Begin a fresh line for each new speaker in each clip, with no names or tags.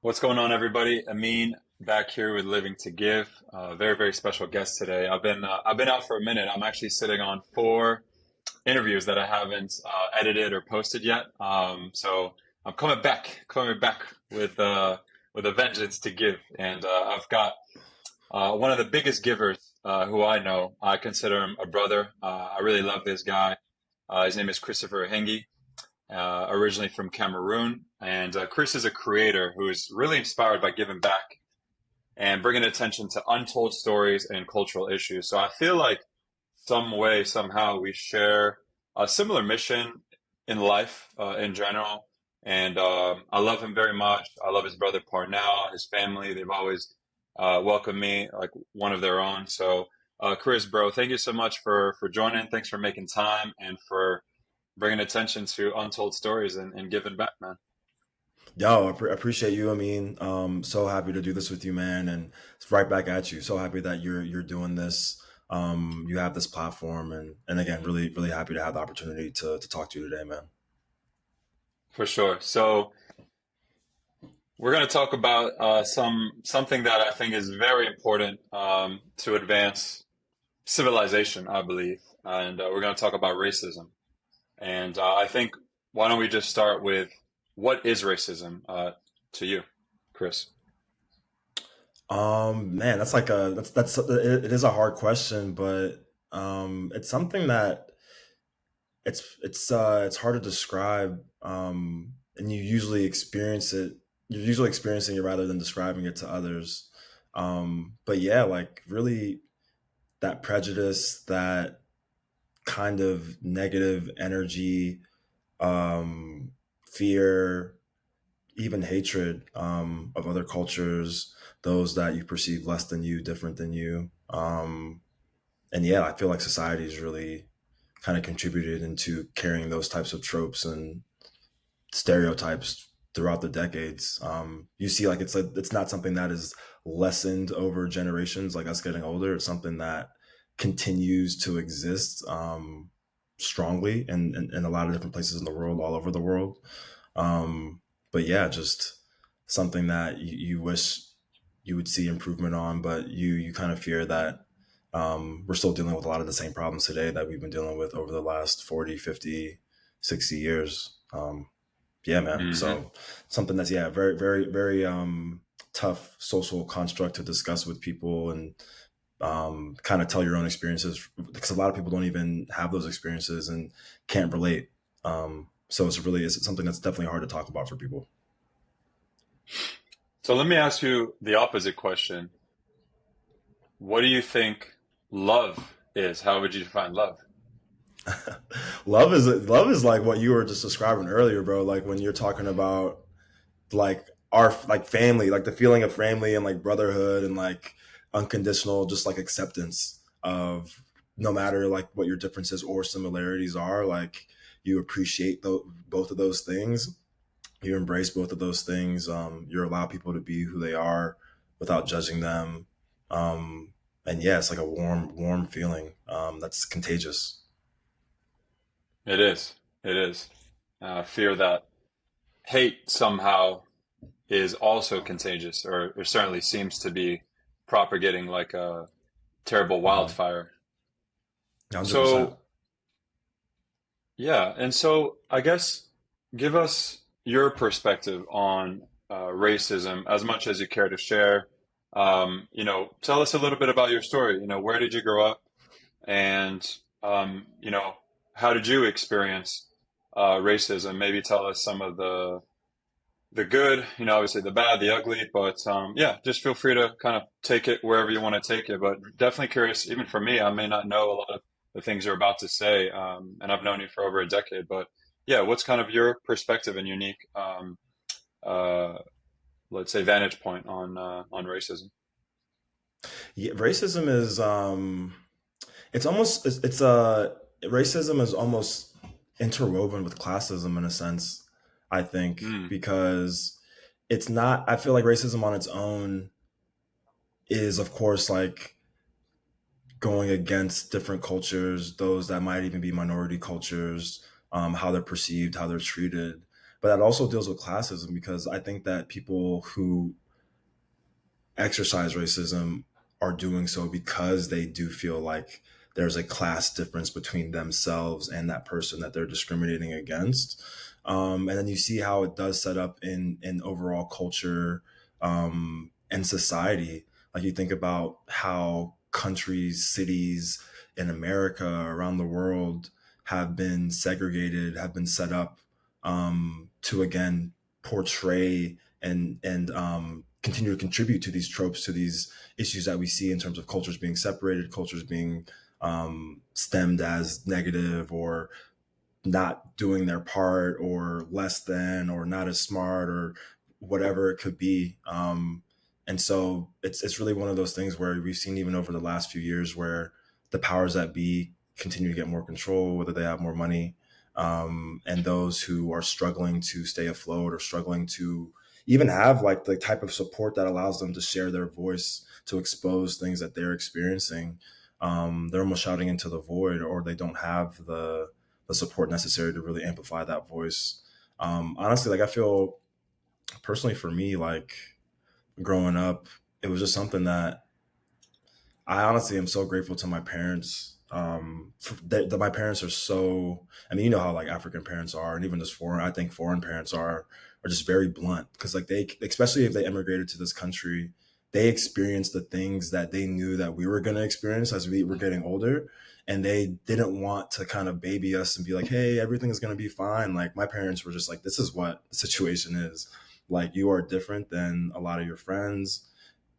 What's going on, everybody? Amin back here with Living to Give. Very, very special guest today. I've been out for a minute. I'm actually sitting on four interviews that I haven't edited or posted yet. So I'm coming back with a vengeance to give, and I've got one of the biggest givers who I know. I consider him a brother. I really love this guy. His name is Christopher Hengi, originally from Cameroon. And Chris is a creator who is really inspired by giving back and bringing attention to untold stories and cultural issues. So I feel like some way, somehow, we share a similar mission in life in general. And I love him very much. I love his brother Parnell, his family. They've always welcomed me like one of their own. So, Chris, bro, thank you so much for joining. Thanks for making time and for bringing attention to untold stories and giving back, man.
Yo, appreciate you. I mean, so happy to do this with you, man, and it's right back at you. So happy that you're doing this. You have this platform, and again, really happy to have the opportunity to talk to you today, man.
For sure. So we're going to talk about something that I think is very important to advance civilization, I believe, and we're going to talk about racism. And I think why don't we just start with what is racism to you, Chris?
Man, that's like a that's it is a hard question, but it's something that it's hard to describe, and you usually experience it. You're usually experiencing it rather than describing it to others. But yeah, like really that prejudice, that kind of negative energy, fear, even hatred of other cultures, those that you perceive less than you, different than you. And yeah, I feel like society has really kind of contributed into carrying those types of tropes and stereotypes throughout the decades. You see, like it's not something that is lessened over generations, like us getting older. It's something that continues to exist strongly in a lot of different places in the world, all over the world. But yeah, just something that you wish you would see improvement on, but you kind of fear that we're still dealing with a lot of the same problems today that we've been dealing with over the last 40, 50, 60 years. Yeah, man.
Hmm.
So something that's, yeah, very tough social construct to discuss with people and kind of tell your own experiences, because a lot of people don't even have those experiences and can't relate. So it's something that's definitely hard to talk about for people.
So let me ask you the opposite question. What do you think love is? How would you define love?
Love is like what you were just describing earlier, bro. Like when you're talking about like our like family, like the feeling of family and like brotherhood and like unconditional, just like acceptance of no matter like what your differences or similarities are, like you appreciate both of those things. You embrace both of those things. You allow people to be who they are without judging them. And yeah, it's like a warm feeling that's contagious.
It is. It is. Fear that hate somehow is also contagious, or certainly seems to be propagating like a terrible
Mhm.
wildfire.
100%.
So, yeah, and so I guess give us your perspective on racism as much as you care to share. Tell us a little bit about your story. Where did you grow up? And, how did you experience racism? Maybe tell us some of the good, obviously the bad, the ugly, but yeah, just feel free to kind of take it wherever you want to take it. But definitely curious, even for me, I may not know a lot of the things you're about to say, and I've known you for over a decade. But yeah, what's kind of your perspective and unique, uh, let's say, vantage point on racism?
Yeah, racism is it's almost it's racism is almost interwoven with classism in a sense, I think,
Mm,
because it's not, I feel like racism on its own is of course like going against different cultures, those that might even be minority cultures, how they're perceived, how they're treated. but that also deals with classism, because I think that people who exercise racism are doing so because they do feel like there's a class difference between themselves and that person that they're discriminating against. And then you see how it does set up in overall culture, and society. Like you think about how countries, cities in America, around the world, have been segregated, have been set up, to again portray and continue to contribute to these tropes, to these issues that we see in terms of cultures being separated, cultures being stemmed as negative, or not doing their part, or less than, or not as smart, or whatever it could be. And so it's really one of those things where we've seen, even over the last few years, where the powers that be continue to get more control, whether they have more money, and those who are struggling to stay afloat, or struggling to even have like the type of support that allows them to share their voice, to expose things that they're experiencing. They're almost shouting into the void, or they don't have the support necessary to really amplify that voice. Honestly, like I feel personally, for me, like growing up, it was just something that I honestly am so grateful to my parents. That my parents are so. I mean, you know how like African parents are, and even just foreign. I think foreign parents are just very blunt, because like they, especially if they immigrated to this country, they experienced the things that they knew that we were going to experience as we were getting older, and they didn't want to kind of baby us and be like, "Hey, everything's going to be fine." Like my parents were just like, "This is what the situation is. Like you are different than a lot of your friends.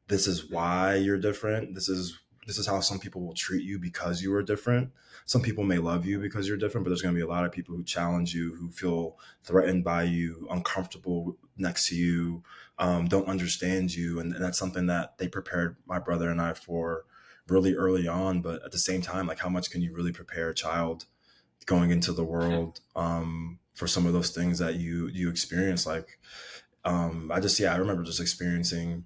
This is why you're different. This is how some people will treat you because you are different. Some people may love you because you're different, but there's going to be a lot of people who challenge you, who feel threatened by you, uncomfortable next to you, don't understand you." And that's something that they prepared my brother and I for really early on. But at the same time, like how much can you really prepare a child going into the world, for some of those things that you experience? Like, I just, yeah, I remember just experiencing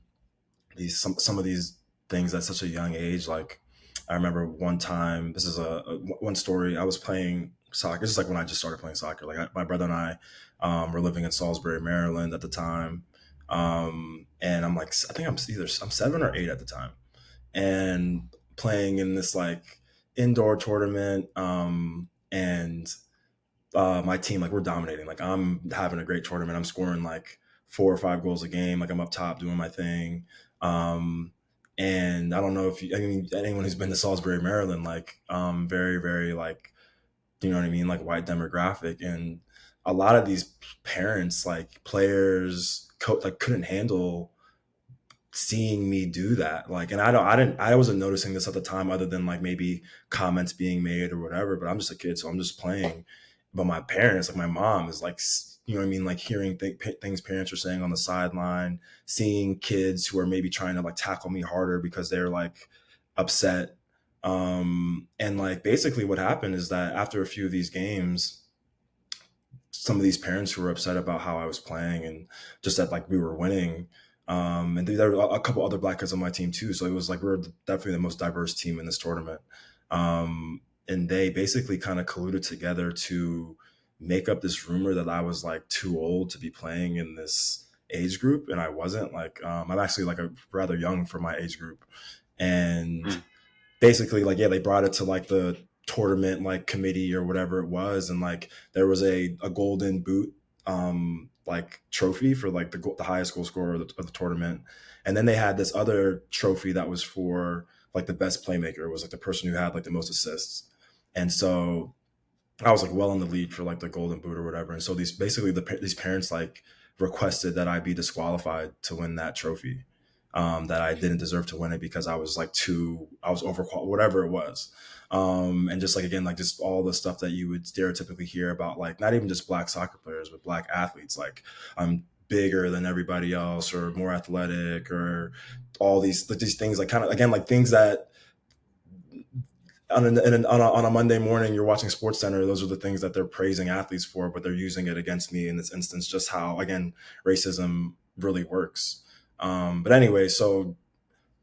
these some of these things at such a young age. Like I remember one time, this is one story. I was playing soccer. This is like when I just started playing soccer. Like my brother and I, were living in Salisbury, Maryland at the time, and I'm like, I think I'm 7 or 8 at the time, and playing in this like indoor tournament, and my team, like we're dominating. Like I'm having a great tournament. I'm scoring like 4 or 5 goals a game. Like I'm up top doing my thing. Um, and I don't know if you, I mean, anyone who's been to Salisbury, Maryland, like very, very like, you know what I mean, like white demographic, and a lot of these parents, like players, like couldn't handle seeing me do that. Like, and I wasn't noticing this at the time, other than like maybe comments being made or whatever, but I'm just a kid, so I'm just playing. But my parents, like my mom is like, you know what I mean? Like hearing things parents are saying on the sideline, seeing kids who are maybe trying to like tackle me harder because they're like upset. And like basically what happened is that after a few of these games, some of these parents who were upset about how I was playing, and just that like we were winning. And there were a couple other black kids on my team too. So it was like we were definitely the most diverse team in this tournament. And they basically kind of colluded together to make up this rumor that I was like too old to be playing in this age group, and I wasn't. Like I'm actually like a rather young for my age group, and
Mm.
basically like, yeah, they brought it to like the tournament like committee or whatever it was, and like there was a golden boot, like trophy for like the highest goal scorer of the tournament, and then they had this other trophy that was for like the best playmaker. It was like the person who had like the most assists. And so I was like well in the lead for like the golden boot or whatever. And so these basically these parents like requested that I be disqualified to win that trophy. That I didn't deserve to win it because I was like I was overqualified, whatever it was. And just like again, like just all the stuff that you would stereotypically hear about, like not even just black soccer players, but black athletes. Like I'm bigger than everybody else, or more athletic, or all these things, like kind of again like things that on a Monday morning, you're watching Sports Center. Those are the things that they're praising athletes for, but they're using it against me in this instance. Just how again racism really works. But anyway, so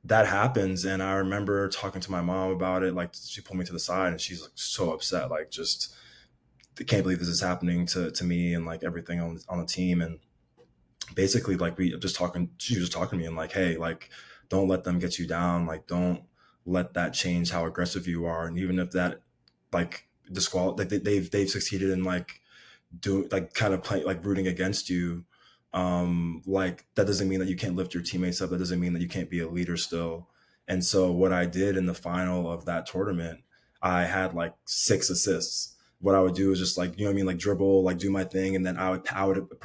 that happens, and I remember talking to my mom about it. Like she pulled me to the side, and she's like so upset, like just can't believe this is happening to me and like everything on the team. And basically like we just talking she was just talking to me and like, hey, like don't let them get you down, like don't let that change how aggressive you are. And even if that like like they've succeeded in like doing like kind of playing like rooting against you, like that doesn't mean that you can't lift your teammates up, that doesn't mean that you can't be a leader still. And so what I did in the final of that tournament, I had like 6 assists. What I would do is just like, you know what I mean, like dribble, like do my thing, and then I would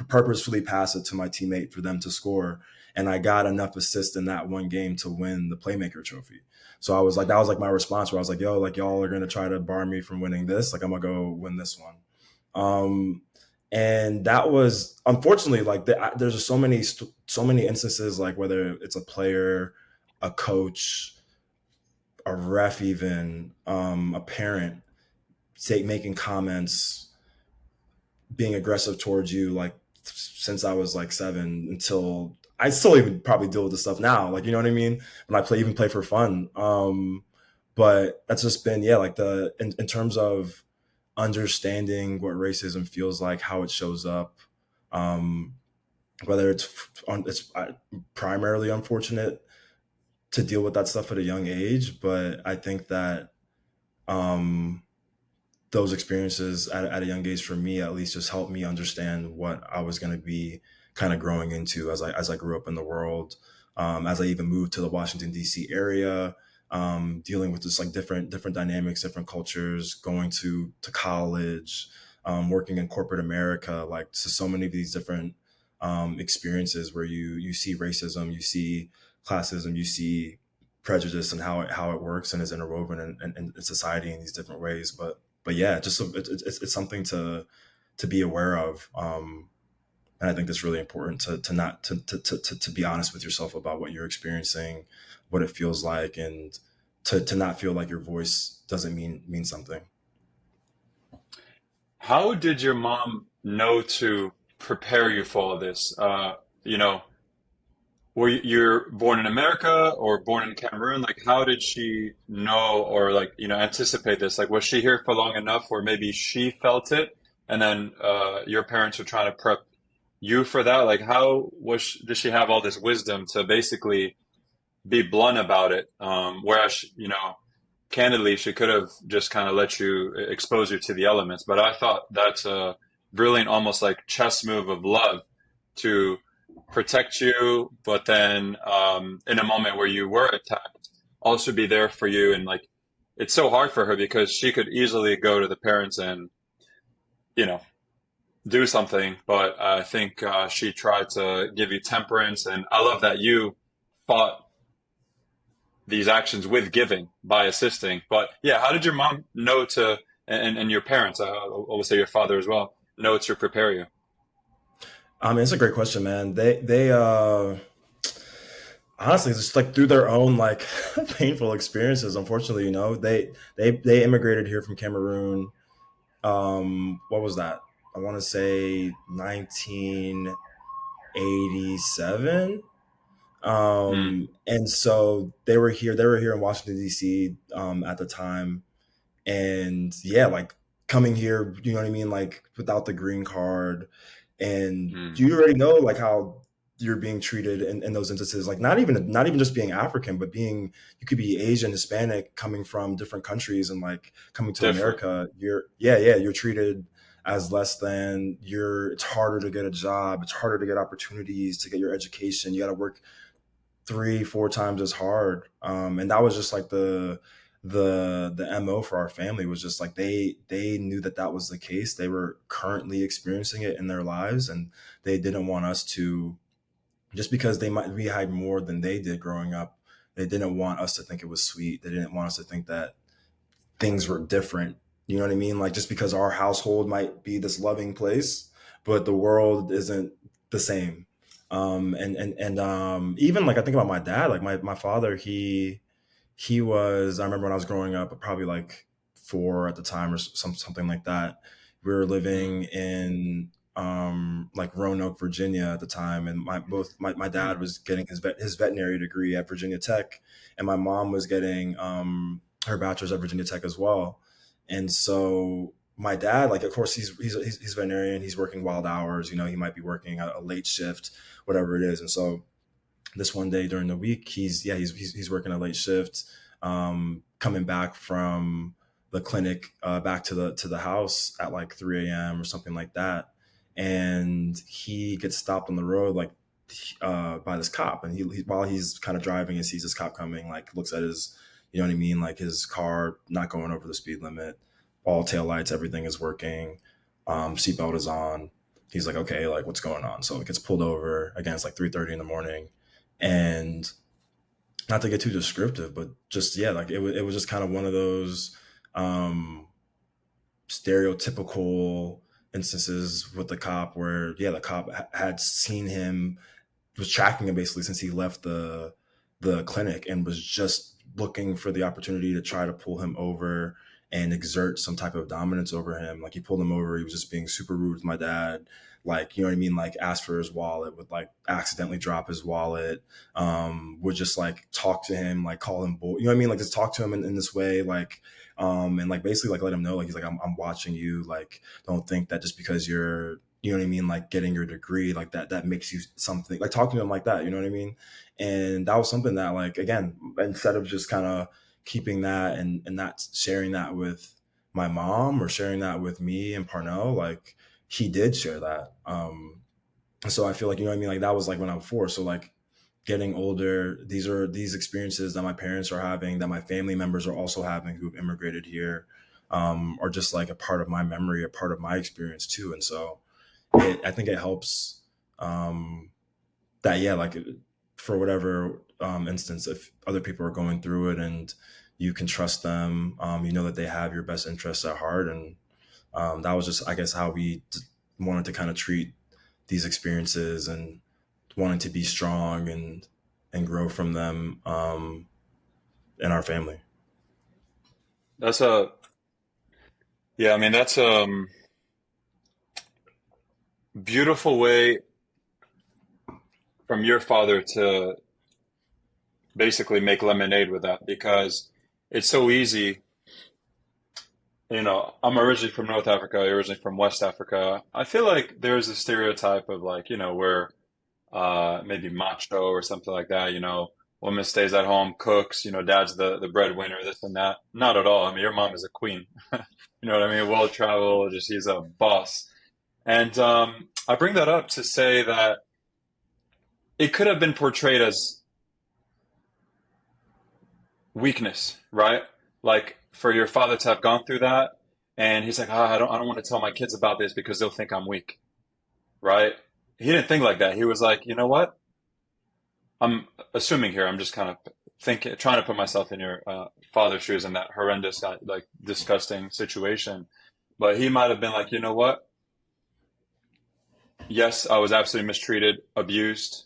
purposefully pass it to my teammate for them to score. And I got enough assists in that one game to win the playmaker trophy. So I was like, that was like my response where I was like, yo, like y'all are gonna try to bar me from winning this, like I'm gonna go win this one. um and that was unfortunately like there's just so many instances, like whether it's a player, a coach, a ref, even a parent, say making comments, being aggressive towards you, like since I was like 7 until I still even probably deal with this stuff now, like you know what I mean, when I play for fun. But that's just been, yeah, like in terms of understanding what racism feels like, how it shows up, um, whether it's primarily unfortunate to deal with that stuff at a young age, but I think that um, those experiences at a young age, for me at least, just helped me understand what I was going to be kind of growing into as I grew up in the world. As I even moved to the Washington D.C. area, dealing with just like different dynamics, different cultures, going to college, working in corporate America, like so many of these different experiences where you see racism, you see classism, you see prejudice, and how it works and is interwoven in society in these different ways. But yeah, just it's something to be aware of. And I think that's really important to not to be honest with yourself about what you're experiencing, what it feels like, and to not feel like your voice doesn't mean something.
How did your mom know to prepare you for all this? You know, you're born in America or born in Cameroon? Like, how did she know or like, anticipate this? Like, was she here for long enough where maybe she felt it and then your parents were trying to prep you for that? Like, how did she have all this wisdom to basically be blunt about it? Whereas, candidly, she could have just kind of let you expose you to the elements. But I thought that's a brilliant, almost like chess move of love to protect you, but then in a moment where you were attacked, also be there for you. And like, it's so hard for her because she could easily go to the parents and, you know, do something. But I think she tried to give you temperance. And I love that you fought these actions with giving by assisting. But yeah, how did your mom know to, and your parents, I will say your father as well, know to prepare you?
I mean, it's a great question, man. They honestly just like through their own like painful experiences. Unfortunately, they immigrated here from Cameroon. What was that? I want to say 1987.
Mm,
And so they were here in Washington D.C. At the time. And yeah, like coming here, you know what I mean, like without the green card, and
mm,
you already know like how you're being treated in those instances, like not even just being African, but being, you could be Asian, Hispanic, coming from different countries, and like coming to
different.
America, you're treated as less than. It's harder to get a job, it's harder to get opportunities, to get your education, you got to work 3 4 times as hard. And that was just like the mo for our family, was just like they knew that that was the case, they were currently experiencing it in their lives, and they didn't want us to, just because we had more than they did growing up, they didn't want us to think it was sweet, they didn't want us to think that things were different. You know what I mean? Like just because our household might be this loving place, but the world isn't the same. And even like I think about my dad, like my father, he was, I remember when I was growing up, probably like 4 at the time or something like that. We were
Mm,
living in like Roanoke, Virginia at the time, and my
mm,
dad was getting his veterinary degree at Virginia Tech, and my mom was getting her bachelor's at Virginia Tech as well. And so my dad, like, of course, he's a veterinarian. He's working wild hours. You know, he might be working a late shift, whatever it is. And so this one day during the week, he's working a late shift, coming back from the clinic, back to the house at like 3 a.m. or something like that, and he gets stopped on the road, like, by this cop, and while he's kind of driving and sees this cop coming, like, looks at his, you know what I mean, like, his car not going over the speed limit, all tail lights, everything is working, seatbelt is on. He's like, okay, like, what's going on? So it gets pulled over again. It's like 3:30 in the morning, and not to get too descriptive, but just, yeah, like, it was just kind of one of those, um, stereotypical instances with the cop where, yeah, the cop had seen him, was tracking him basically since he left the clinic, and was just looking for the opportunity to try to pull him over and exert some type of dominance over him. Like, he pulled him over. He was just being super rude with my dad. Like, you know what I mean? Like, asked for his wallet, would like accidentally drop his wallet, would just like talk to him, like call him bull, you know what I mean? Like, just talk to him in this way, like, and like basically like let him know, like, he's like, I'm watching you. Like, don't think that just because you're, you know what I mean, like getting your degree, like that makes you something, like talking to him like that, you know what I mean? And that was something that, like, again, instead of just kind of keeping that and not sharing that with my mom or sharing that with me and Parnell, like, he did share that. So I feel like, you know what I mean, like, that was like when I was 4. So like, getting older, these are these experiences that my parents are having, that my family members are also having who've immigrated here, are just like a part of my memory, a part of my experience too. And so I think it helps, um, that, yeah, like, for whatever, instance, if other people are going through it and you can trust them, you know that they have your best interests at heart. And, that was just, I guess, how we wanted to kind of treat these experiences, and wanted to be strong and grow from them, in our family.
That's a yeah. I mean, that's a beautiful way from your father to basically make lemonade with that because it's so easy. I'm originally from North Africa, originally from West Africa. I feel like there's a stereotype of like, we're maybe macho or something like that. Woman stays at home, cooks, dad's the breadwinner, this and that. Not at all. I mean, your mom is a queen. You know what I mean? Well traveled, just she's a boss. And I bring that up to say that it could have been portrayed as weakness, right? Like for your father to have gone through that, and he's like, I don't want to tell my kids about this because they'll think I'm weak, right? He didn't think like that. He was like, you know what? I'm assuming here. I'm just kind of thinking, trying to put myself in your father's shoes in that horrendous, like disgusting situation. But he might have been like, you know what? Yes, I was absolutely mistreated, abused,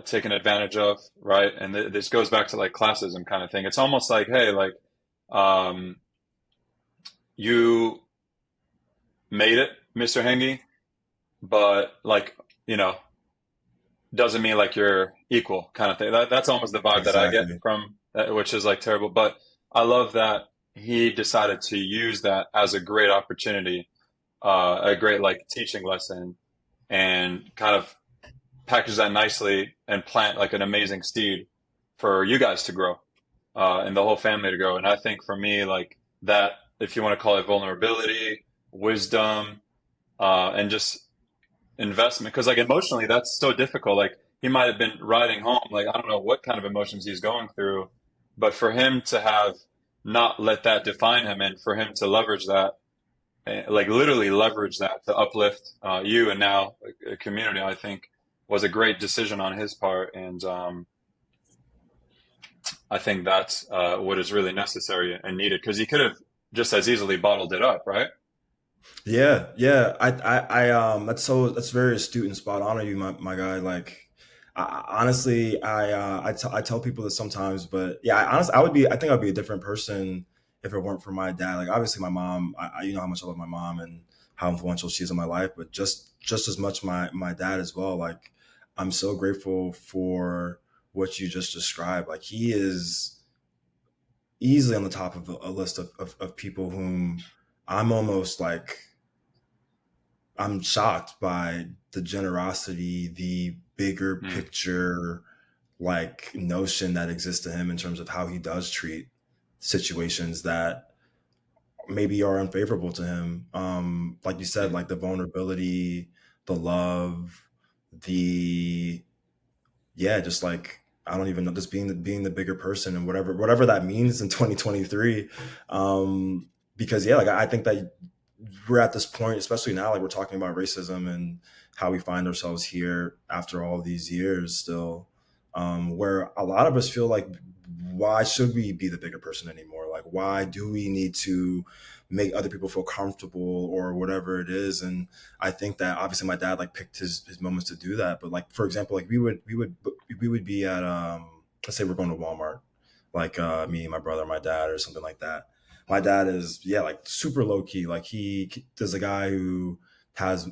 taken advantage of, right? And this goes back to like classism kind of thing. It's almost like, hey, like, um, you made it, Mr. Hengi, but like, you know, doesn't mean like you're equal kind of thing. That's almost the vibe that I get
Exactly.
from that, which is like terrible. But I love that he decided to use that as a great opportunity, a great like teaching lesson, and kind of package that nicely and plant like an amazing seed for you guys to grow, and the whole family to grow. And I think for me, like that, if you want to call it vulnerability, wisdom, and just investment, because like emotionally, that's so difficult. Like he might have been riding home, like I don't know what kind of emotions he's going through, but for him to have not let that define him, and for him to leverage that, like literally leverage that to uplift you and now a community, I think was a great decision on his part. And I think that's what is really necessary and needed because he could have just as easily bottled it up, right?
Yeah, yeah. That's very astute and spot on of you, my guy. Like, honestly, I tell people this sometimes, but yeah, honestly, I think I'd be a different person if it weren't for my dad. Like, obviously, my mom, you know how much I love my mom and how influential she is in my life, but just as much my dad as well. Like, I'm so grateful for what you just described. Like, he is easily on the top of a list of people whom I'm almost like I'm shocked by the generosity, the bigger
Mm,
picture like notion that exists to him in terms of how he does treat situations that maybe are unfavorable to him. Like you said,
mm,
like the vulnerability, the love, the yeah, just like I don't even know, just being the bigger person and whatever that means in 2023. Um, because yeah, like I think that we're at this point, especially now, like we're talking about racism and how we find ourselves here after all these years still, where a lot of us feel like, why should we be the bigger person anymore? Like, why do we need to make other people feel comfortable or whatever it is? And I think that obviously my dad like picked his moments to do that. But like, for example, like we would be at, let's say we're going to Walmart, like me, my brother, my dad, or something like that. My dad is, yeah, like super low key. Like he there's a guy who has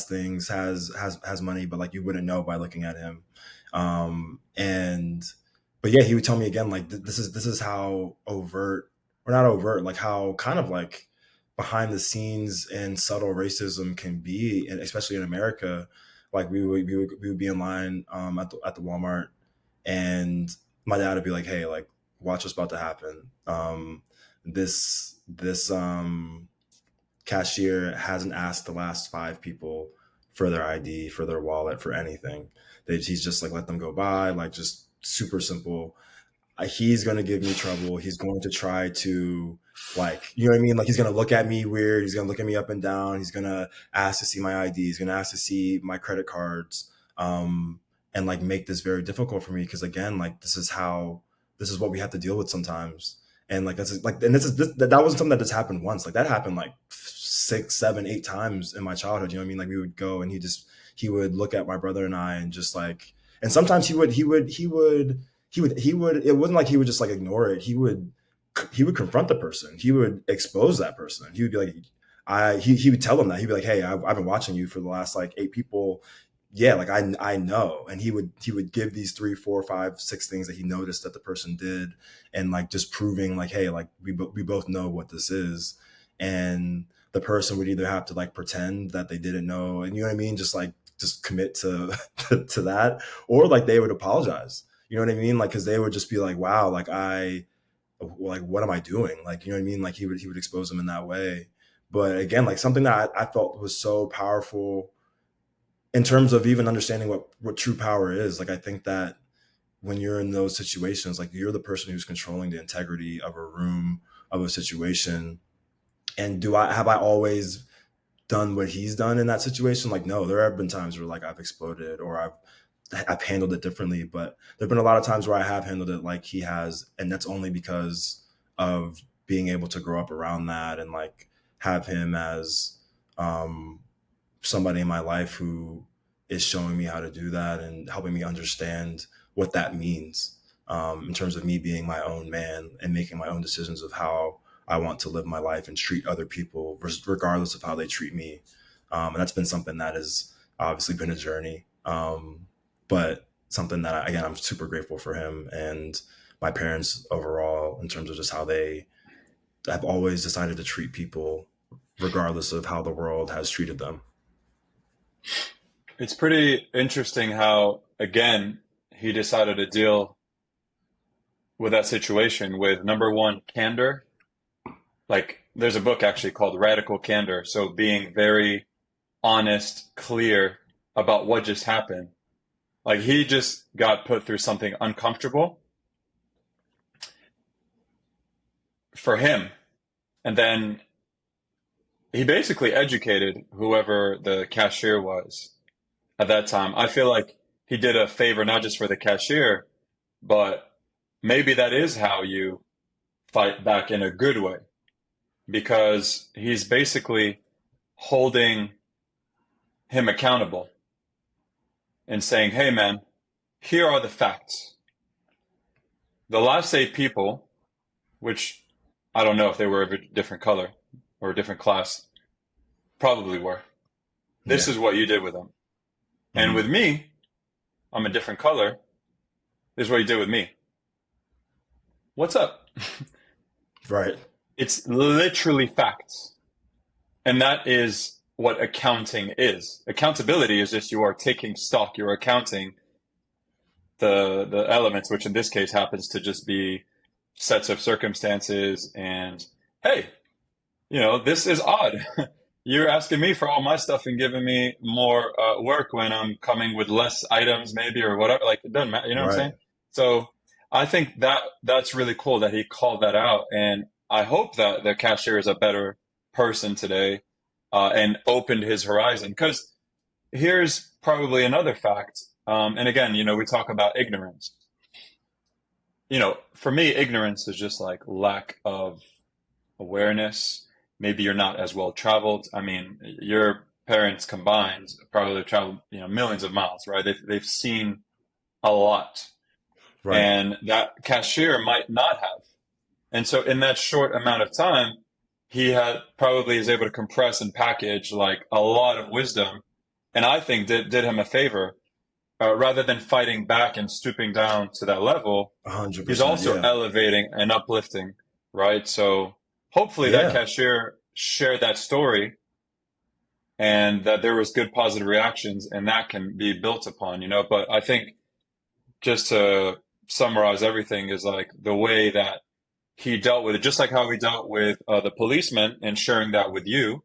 things, has money, but like you wouldn't know by looking at him. And but yeah, he would tell me again, like this is how overt, or not overt, like how kind of like behind the scenes and subtle racism can be, and especially in America. Like we would be in line at the Walmart, and my dad would be like, "Hey, like watch what's about to happen. This cashier hasn't asked the last five people for their ID, for their wallet, for anything. He's just like let them go by, like just super simple. He's going to give me trouble. He's going to try to, like, you know what I mean? Like he's going to look at me weird. He's going to look at me up and down. He's going to ask to see my ID. He's going to ask to see my credit cards. And like make this very difficult for me. Cause again, like this is what we have to deal with sometimes. And like, that's like, and that wasn't something that just happened once. Like that happened like 6, 7, 8 times in my childhood. You know what I mean? Like we would go and he would look at my brother and I and just like, and sometimes he would it wasn't like he would just like ignore it. He would confront the person. He would expose that person. He would be like, he would tell them that. He'd be like, hey, I've been watching you for the last like 8 people. Yeah, like I know. And he would give these 3, 4, 5, 6 things that he noticed that the person did, and like just proving like, hey, like we both know what this is. And the person would either have to like pretend that they didn't know, and you know what I mean, just commit to to that, or like they would apologize. You know what I mean? Like, cause they would just be like, wow, like, what am I doing? Like, you know what I mean? Like he would expose them in that way. But again, like something that I felt was so powerful in terms of even understanding what true power is. Like, I think that when you're in those situations, like you're the person who's controlling the integrity of a room, of a situation. And have I always done what he's done in that situation? Like, no, there have been times where like I've exploded or I've handled it differently, but there've been a lot of times where I have handled it like he has, and that's only because of being able to grow up around that and like have him as um, somebody in my life who is showing me how to do that and helping me understand what that means, in terms of me being my own man and making my own decisions of how I want to live my life and treat other people, regardless of how they treat me. And that's been something that has obviously been a journey, but something that again I'm super grateful for him and my parents overall in terms of just how they have always decided to treat people regardless of how the world has treated them.
it's pretty interesting how, again, he decided to deal with that situation with number one, candor. Like, there's a book actually called Radical Candor. So being very honest, clear about what just happened. Like, he just got put through something uncomfortable for him. And then he basically educated whoever the cashier was at that time. I feel like he did a favor not just for the cashier, but maybe that is how you fight back in a good way, because he's basically holding him accountable and saying, hey, man, here are the facts. The last 8 people, which I don't know if they were of a different color or a different class, probably were. This
Yeah.
is what you did with them. And
Mm-hmm.
with me, I'm a different color. This is what you did with me. What's up?
Right.
It's literally facts. And that is what accounting is. Accountability is just you are taking stock, you're accounting the elements, which in this case happens to just be sets of circumstances and hey, this is odd. You're asking me for all my stuff and giving me more work when I'm coming with less items, maybe, or whatever. Like, it doesn't matter. You know what I'm
Right.
saying? So I think that's really cool that he called that out. And I hope that the cashier is a better person today and opened his horizon. Because here's probably another fact. And again, we talk about ignorance. For me, ignorance is just like lack of awareness. Maybe you're not as well traveled. I mean, your parents combined probably traveled, millions of miles, right? They've seen a lot,
Right.
and that cashier might not have. And so, in that short amount of time, he had probably is able to compress and package like a lot of wisdom, and I think did him a favor. Rather than fighting back and stooping down to that level,
A hundred
he's
percent.
also
Yeah.
elevating and uplifting, right? So hopefully that
Yeah.
cashier shared that story and that there was good positive reactions and that can be built upon, But I think just to summarize everything is like the way that he dealt with it, just like how he dealt with the policeman and sharing that with you,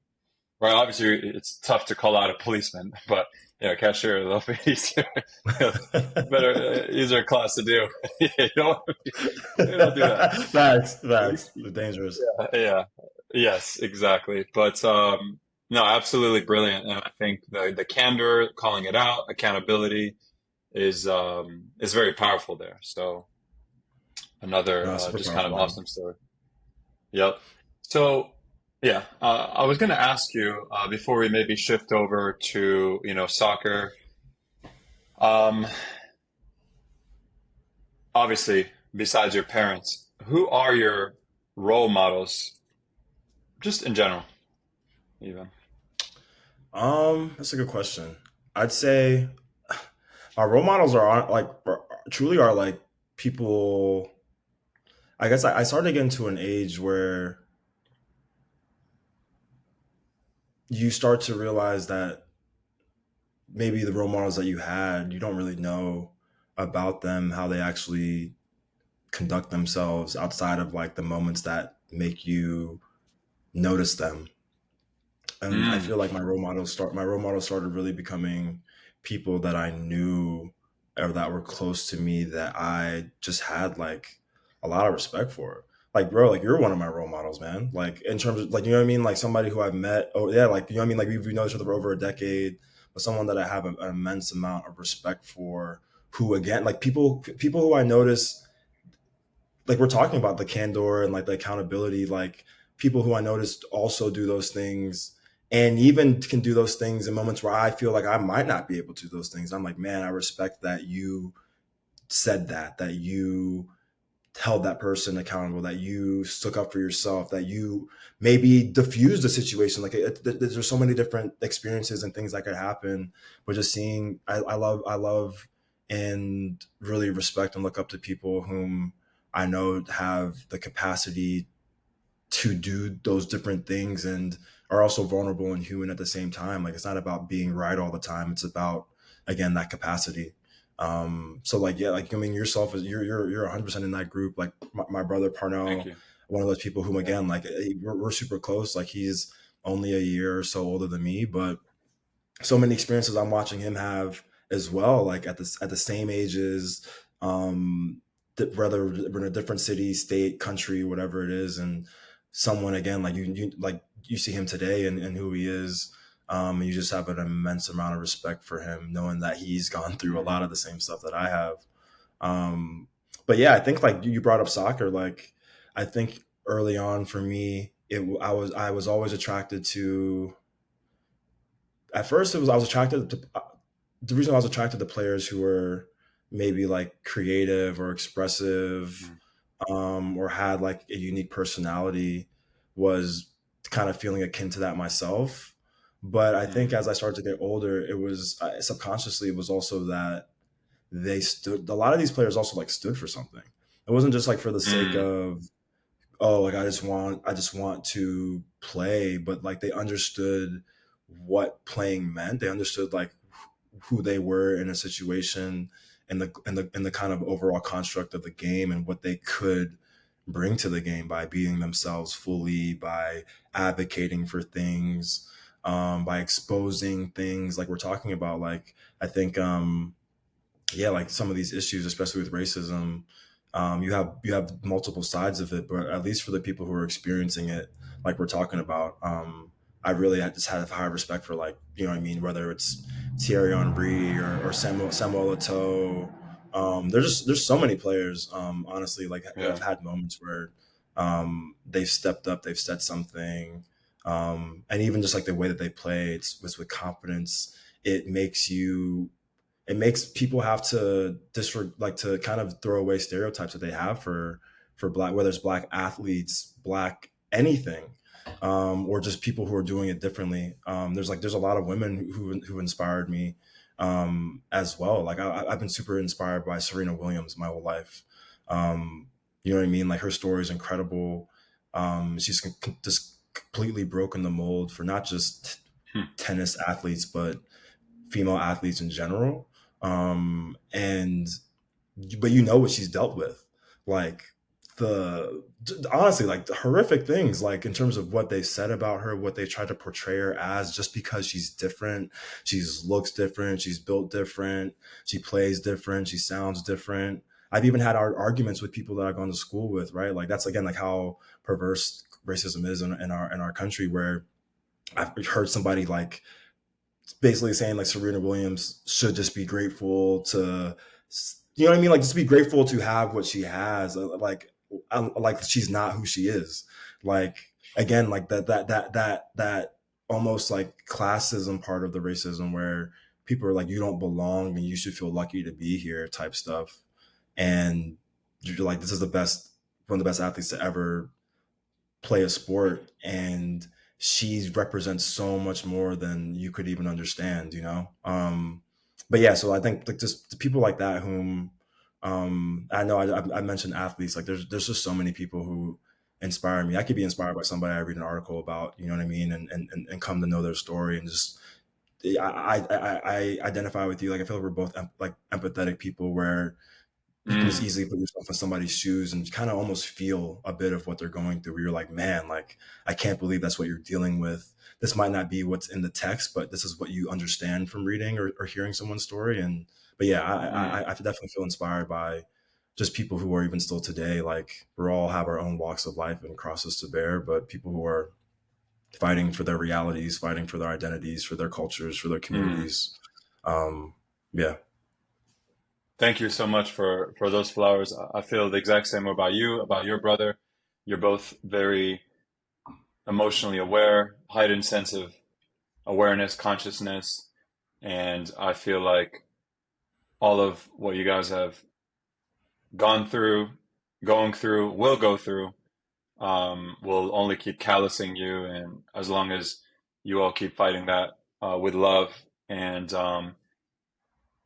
right? Obviously, it's tough to call out a policeman, but cashier a little bit easier, better, easier class to do. You don't do that.
Facts. Facts. They're dangerous.
Yeah. Yes, exactly. But no, absolutely brilliant. And I think the candor, calling it out, accountability is very powerful there. So another
No, super
just kind of
powerful, man.
awesome story. Yep. So yeah, I was going to ask you before we maybe shift over to soccer. Um, Obviously, besides your parents, who are your role models, just in general, even?
That's a good question. I'd say our role models truly are like people. I guess I started to get into an age where you start to realize that maybe the role models that you had, you don't really know about them, how they actually conduct themselves outside of like the moments that make you notice them. And I
Mm,
feel like my role models started really becoming people that I knew or that were close to me that I just had like a lot of respect for. Like, bro, like you're one of my role models, man. Like in terms of like, you know what I mean? Like somebody who I've met. Oh yeah, like you know what I mean? Like we've known each other for over a decade, but someone that I have an immense amount of respect for. Who again, like people who I notice, like we're talking about the candor and like the accountability, like people who I noticed also do those things and even can do those things in moments where I feel like I might not be able to do those things. I'm like, man, I respect that you said that you held that person accountable, that you stuck up for yourself, that you maybe diffused the situation. Like there's so many different experiences and things that could happen, but just seeing, I love and really respect and look up to people whom I know have the capacity to do those different things and are also vulnerable and human at the same time. Like it's not about being right all the time. It's about again that capacity. So like yeah, like I mean yourself is you're 100% in that group. Like my brother
thank
Parnell,
you.
one of those people whom
Yeah.
again like we're super close. Like he's only a year or so older than me, but so many experiences I'm watching him have as well, like at the same ages, whether we're in a different city, state, country, whatever it is, and someone again like you see him today and who he is, and you just have an immense amount of respect for him, knowing that he's gone through a
Mm,
lot of the same stuff that I have. Um, but yeah, I think like you brought up soccer, like I think early on for me, I was always attracted to at first it was I was attracted to the reason I was attracted to players who were maybe like creative or expressive,
mm,
or had like a unique personality was kind of feeling akin to that myself. But I think
mm,
as I started to get older, it was subconsciously it was also that they stood. A lot of these players also like stood for something. It wasn't just like for the sake
mm,
of oh, like I just want to play, but like they understood what playing meant. They understood like who they were in a situation and the kind of overall construct of the game and what they could bring to the game by being themselves fully, by advocating for things, by exposing things like we're talking about. Like I think yeah, like some of these issues, especially with racism, you have multiple sides of it, but at least for the people who are experiencing it, like we're talking about, I just have high respect for, like, you know what I mean, whether it's Thierry Henry or Samuel Eto'o. There's so many players, honestly, like that
Yeah.
have had moments where they've stepped up, they've said something, and even just like the way that they play, it's with confidence. It makes you it makes people have to like to kind of throw away stereotypes that they have for black, whether it's black athletes, black anything, or just people who are doing it differently. There's a lot of women who inspired me as well. Like I've been super inspired by Serena Williams my whole life. You know what I mean? Like her story is incredible. She's just completely broken the mold for not just
Hmm.
tennis athletes, but female athletes in general. And but you know what she's dealt with, like the honestly like the horrific things, like in terms of what they said about her, what they tried to portray her as, just because she's different, she's looks different, she's built different, she plays different, she sounds different. I've even had arguments with people that I've gone to school with, right? Like that's again like how perverse racism is in our country, where I've heard somebody like basically saying like Serena Williams should just be grateful to, you know what I mean? Like just be grateful to have what she has. Like she's not who she is. Like again, like that almost like classism part of the racism, where people are like, you don't belong and you should feel lucky to be here type stuff. And you're like, this is the best, one of the best athletes to ever play a sport, and she represents so much more than you could even understand, you know. But yeah, so I think like just the people like that whom I know I mentioned athletes, like there's just so many people who inspire me. I could be inspired by somebody I read an article about, you know what I mean, and come to know their story, and just I identify with you. Like I feel like we're both like empathetic people, where you can just
Mm.
easily put yourself in somebody's shoes and kind of almost feel a bit of what they're going through. Where you're like, man, like I can't believe that's what you're dealing with. This might not be what's in the text, but this is what you understand from reading or hearing someone's story. And but yeah,
Mm.
I definitely feel inspired by just people who are even still today. Like we all have our own walks of life and crosses to bear, but people who are fighting for their realities, fighting for their identities, for their cultures, for their
Mm.
communities. Um, yeah,
Thank you so much for those flowers. I feel the exact same about you, about your brother. You're both very emotionally aware, heightened sense of awareness, consciousness, and I feel like all of what you guys have gone through, going through, will go through, will only keep callousing you. And as long as you all keep fighting that with love, and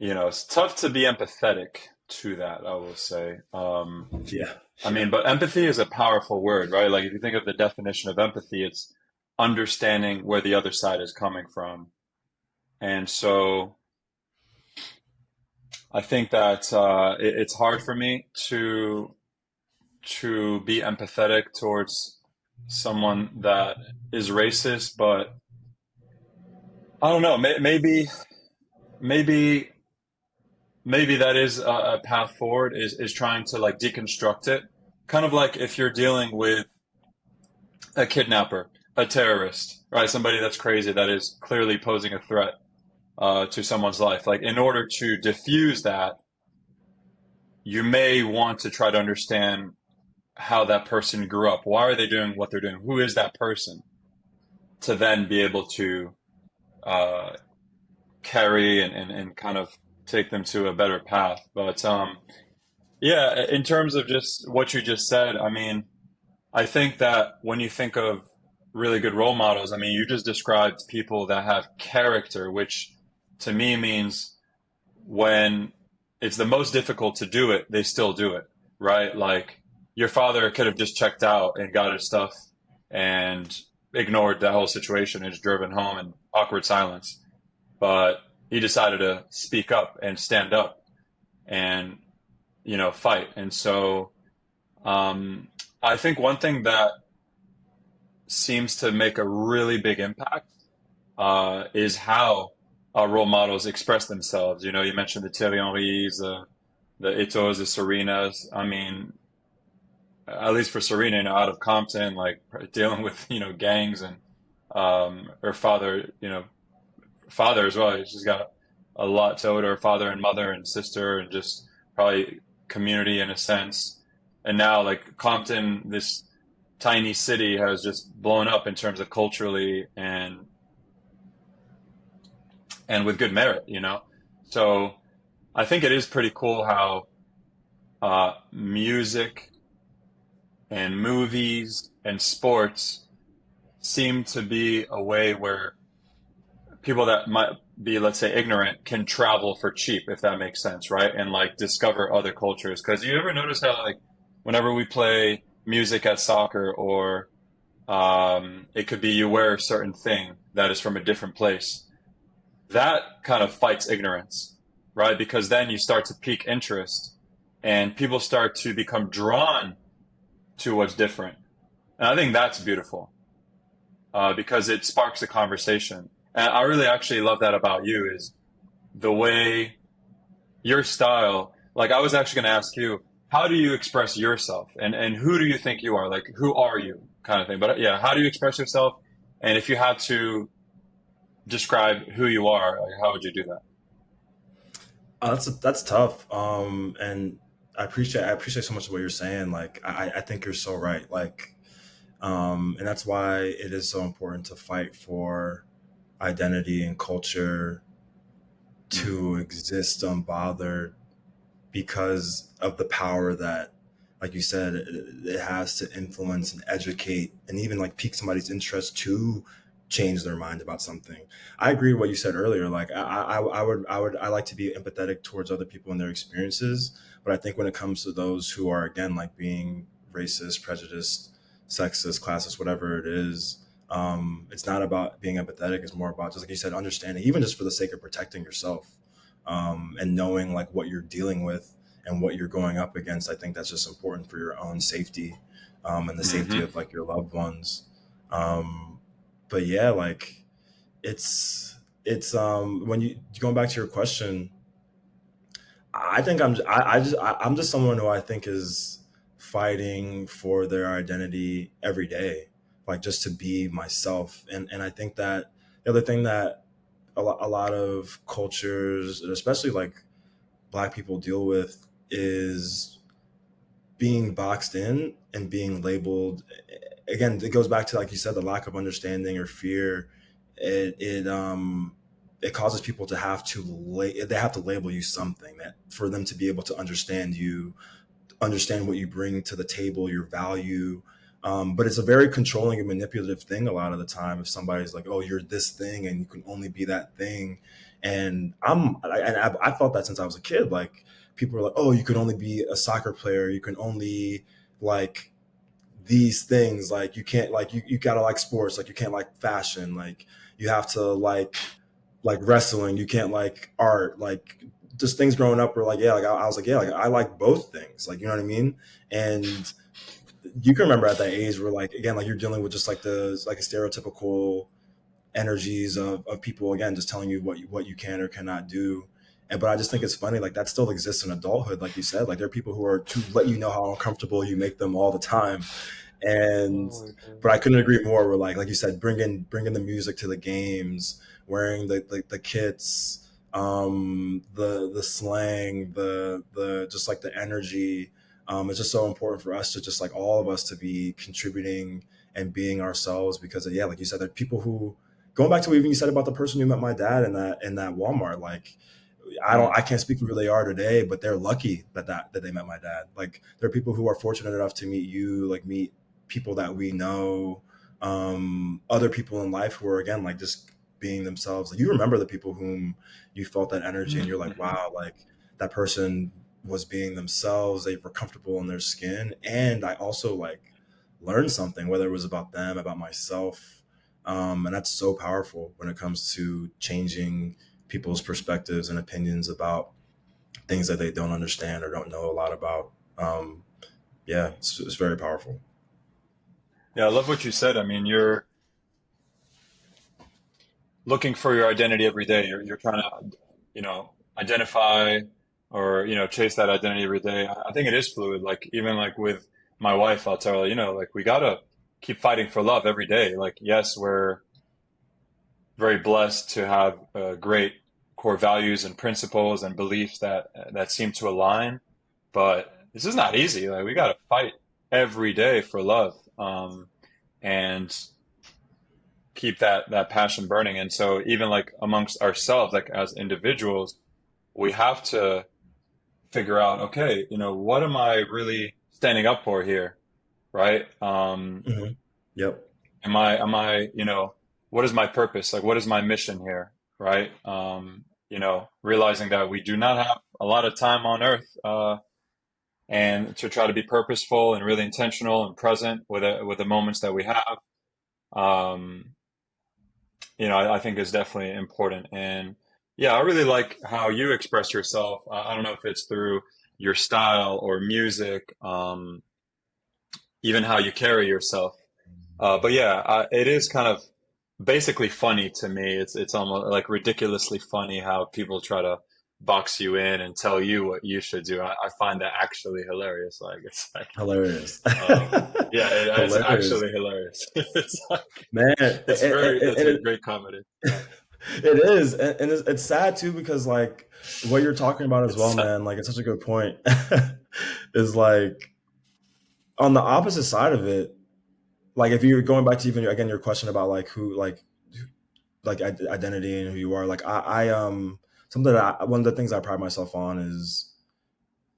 it's tough to be empathetic to that, I will say.
yeah,
I
yeah,
mean, but empathy is a powerful word, right? Like if you think of the definition of empathy, it's understanding where the other side is coming from. And so I think that it's hard for me to be empathetic towards someone that is racist, but I don't know. Maybe, maybe that is a path forward. Is trying to like deconstruct it, kind of like if you're dealing with a kidnapper, a terrorist, right? Somebody that's crazy, that is clearly posing a threat to someone's life. Like in order to diffuse that, you may want to try to understand how that person grew up. Why are they doing what they're doing? Who is that person? To then be able to uh, carry and kind of take them to a better path. But yeah, in terms of just what you just said, I mean, I think that when you think of really good role models, I mean, you just described people that have character, which to me means when it's the most difficult to do it, they still do it, right? Like your father could have just checked out and got his stuff and ignored the whole situation and just driven home in awkward silence. But he decided to speak up and stand up and, fight. And so, um, I think one thing that seems to make a really big impact is how role models express themselves. You mentioned the Thierry Henrys, the Itos, the Serenas. I mean, at least for Serena, out of Compton, like dealing with gangs and her father as well. She's got a lot to owe to her father and mother and sister, and just probably community in a sense. And now, like Compton, this tiny city has just blown up in terms of culturally and with good merit. So I think it is pretty cool how music and movies and sports seem to be a way where people that might be, let's say, ignorant can travel for cheap, if that makes sense, right? And like discover other cultures. Because you ever notice how, like, whenever we play music at soccer, or it could be you wear a certain thing that is from a different place, that kind of fights ignorance, right? Because then you start to pique interest and people start to become drawn to what's different. And I think that's beautiful because it sparks a conversation. And I really actually love that about you is the way your style, like I was actually going to ask you, how do you express yourself and who do you think you are? Like, who are you kind of thing? But yeah, how do you express yourself? And if you had to describe who you are, like, how would you do that?
That's tough. And I appreciate so much of what you're saying. Like I think you're so right. Like, and that's why it is so important to fight for identity and culture
Mm,
to exist unbothered because of the power that, like you said, it has to influence and educate and even like pique somebody's interest to change their mind about something. I agree with what you said earlier. Like I like to be empathetic towards other people and their experiences, but I think when it comes to those who are again like being racist, prejudiced, sexist, classist, whatever it is, it's not about being empathetic. It's more about, just like you said, understanding, even just for the sake of protecting yourself, and knowing like what you're dealing with and what you're going up against. I think that's just important for your own safety, and the safety
hmm
of like your loved ones. Um, but yeah, like it's when you going back to your question, I think I'm just someone who I think is fighting for their identity every day, like just to be myself. And I think that the other thing that a lot of cultures, and especially like Black people, deal with is being boxed in and being labeled. Again, it goes back to, like you said, the lack of understanding or fear. It causes people to have to they have to label you something, that for them to be able to understand you, understand what you bring to the table, your value. But it's a very controlling and manipulative thing a lot of the time. If somebody's like, "Oh, you're this thing, and you can only be that thing," and I felt that since I was a kid. Like people are like, "Oh, you can only be a soccer player. You can only like these things. Like you can't like you gotta like sports. Like you can't like fashion. Like you have to like wrestling. You can't like art. Like just things growing up were like, yeah, like I was like, yeah, like I like both things. Like you know what I mean? And you can remember at that age where like again, like you're dealing with just like the like a stereotypical energies of people again just telling you what you can or cannot do. And but I just think it's funny, like that still exists in adulthood, like you said. Like there are people who are to let you know how uncomfortable you make them all the time. And
Oh my
but
God.
I couldn't agree more. With like you said, bringing the music to the games, wearing the kits, the slang, the just like the energy. It's just so important for us to just like all of us to be contributing and being ourselves, because yeah, like you said, there are people who, going back to what even you said about the person who met my dad in that Walmart, like
Mm,
I can't speak for who they are today, but they're lucky that they met my dad. Like there are people who are fortunate enough to meet you, like meet people that we know, other people in life who are again like just being themselves. Like you remember the people whom you felt that energy, and you're like,
mhm.
wow, like that person. was being themselves. They were comfortable in their skin, and I also like learned something, whether it was about them, about myself, and that's so powerful when it comes to changing people's perspectives and opinions about things that they don't understand or don't know a lot about. Yeah, it's very powerful.
Yeah, I love what you said. I mean, you're looking for your identity every day. You're trying to, identify or, chase that identity every day. I think it is fluid. Like even like with my wife, I'll tell her, like we gotta keep fighting for love every day. Like, yes, we're very blessed to have great core values and principles and beliefs that seem to align, but this is not easy. Like we gotta fight every day for love. And keep that passion burning. And so even like amongst ourselves, like as individuals, we have to figure out, okay, what am I really standing up for here, right?
Hmm. Yep.
What is my purpose? Like, what is my mission here, right? Realizing that we do not have a lot of time on earth, and to try to be purposeful and really intentional and present with the moments that we have. Um, I think is definitely important. And yeah, I really like how you express yourself. I don't know if it's through your style or music, even how you carry yourself. But yeah, it is kind of basically funny to me. It's almost like ridiculously funny how people try to box you in and tell you what you should do. I find that actually hilarious. Like it's like,
Hilarious.
yeah, it's
Hilarious,
actually hilarious. It's like
man. And,
it's
and
a
it,
great comedy.
it is, and it's sad too because like what you're talking about as well,
It's
man. Like it's such a good point. Is like on the opposite side of it. Like if you're going back to even again your question about like who like identity and who you are. Like I something that one of the things I pride myself on is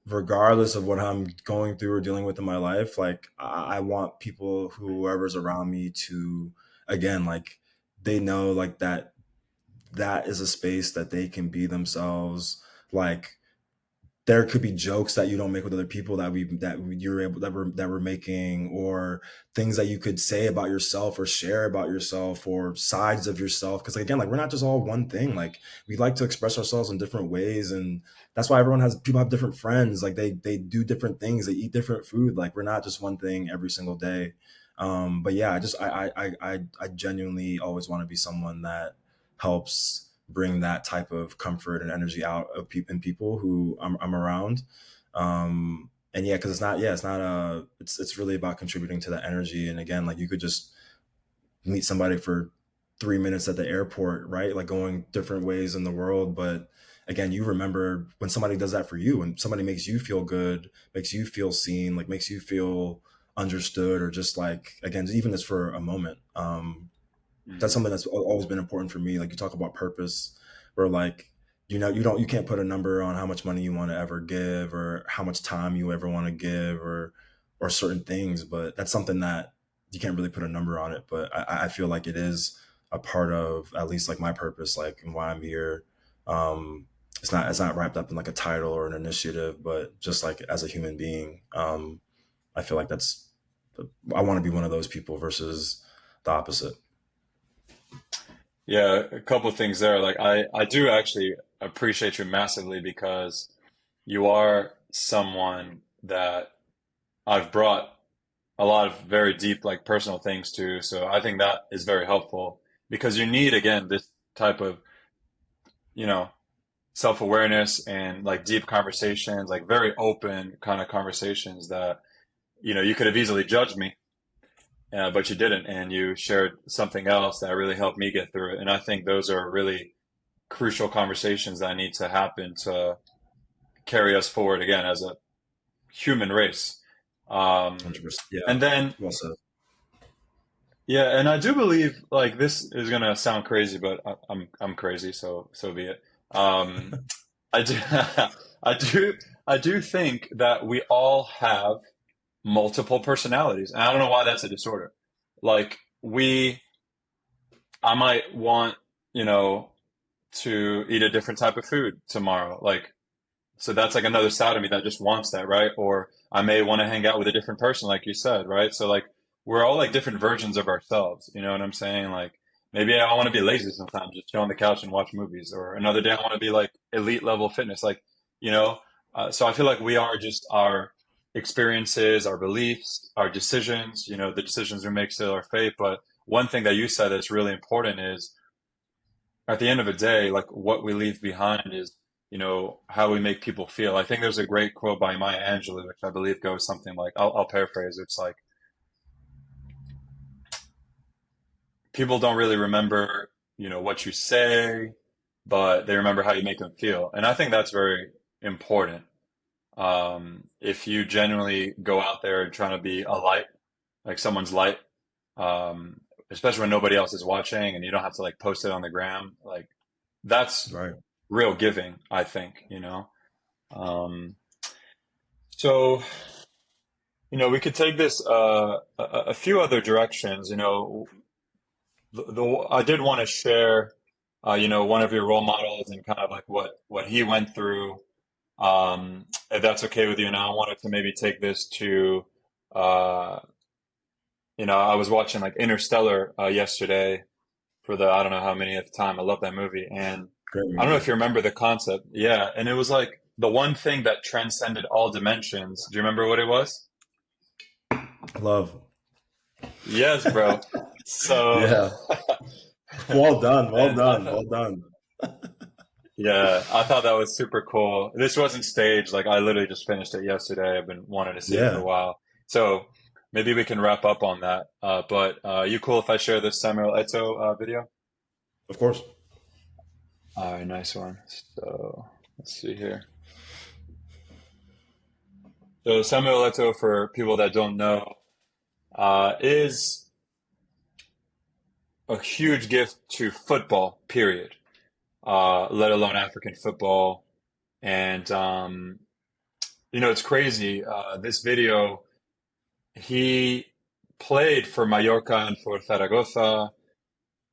regardless of what I'm going through or dealing with in my life, like I want people, whoever's around me, to again like they know like that is a space that they can be themselves. Like there could be jokes that you don't make with other people you're able that we're making, or things that you could say about yourself or share about yourself or sides of yourself, because again like we're not just all one thing. Like we like to express ourselves in different ways, and that's why people have different friends. Like they do different things, they eat different food. Like we're not just one thing every single day. But yeah, I genuinely always want to be someone that helps bring that type of comfort and energy out of people who I'm around. And yeah, because it's not it's really about contributing to that energy. And again, like you could just meet somebody for 3 minutes at the airport, right? Like going different ways in the world. But again, you remember when somebody does that for you, and somebody makes you feel good, makes you feel seen, like makes you feel understood, or just like, again, even just for a moment. That's
Mhm.
something that's always been important for me. Like you talk about purpose, where like you can't put a number on how much money you want to ever give, or how much time you ever want to give, or certain things. But that's something that you can't really put a number on it. But I feel like it is a part of at least like my purpose, like and why I'm here. It's not wrapped up in like a title or an initiative, but just like as a human being. I feel like that's I want to be one of those people versus the opposite.
Yeah, a couple of things there. Like I do actually appreciate you massively because you are someone that I've brought a lot of very deep, like personal things to. So I think that is very helpful because you need, again, this type of, you know, self-awareness and like deep conversations, like very open kind of conversations that, you could have easily judged me, but you didn't. And you shared something else that really helped me get through it. And I think those are really crucial conversations that need to happen to carry us forward again as a human race. Um,
100%. Yeah.
and then,
Well said.
yeah, and I do believe like this is gonna sound crazy, but I'm crazy, so be it. Um, I do, I do, I do think that we all have multiple personalities, and I don't know why that's a disorder. Like I might want, you know, to eat a different type of food tomorrow. Like So that's like another side of me that just wants that, right? Or I may want to hang out with a different person, like you said, right? So like we're all like different versions of ourselves. You know what I'm saying? Like maybe I want to be lazy sometimes, just chill on the couch and watch movies. Or another day I want to be like elite level fitness, like you know. So I feel like we are just our experiences, our beliefs, our decisions. You know, the decisions we make still our fate. But one thing that you said that's really important is at the end of the day, like what we leave behind is, you know, how we make people feel. I think there's a great quote by Maya Angelou, which I believe goes something like, I'll paraphrase. It's like, people don't really remember, you know, what you say, but they remember how you make them feel. And I think that's very important. If you genuinely go out there and trying to be a light, like someone's light, um, especially when nobody else is watching and you don't have to like post it on the gram, like that's
Right.
real giving, I think, you know. Um, so, you know, we could take this a few other directions. You know, I did want to share, you know, one of your role models and kind of like what he went through. If that's okay with you, and I wanted to maybe take this to, uh, you know, I was watching like Interstellar yesterday for the I don't know how many at the time. I love that movie, and
Great
I don't know
movie.
if you remember the concept. Yeah, and it was like the one thing that transcended all dimensions. Do you remember what it was?
Love.
Yes, bro. So,
Yeah. Well done. Well
and I
done.
thought,
Well done.
yeah, I thought that was super cool. This wasn't staged. Like I literally just finished it yesterday. I've been wanting to see it for a
Yeah.
while. So maybe we can wrap up on that. But you cool if I share this Samuel Eto'o video?
Of course.
All right, nice one. So let's see here. So Samuel Eto'o, for people that don't know, is a huge gift to football, period. Let alone African football. And you know, it's crazy. This video, he played for Mallorca and for Zaragoza,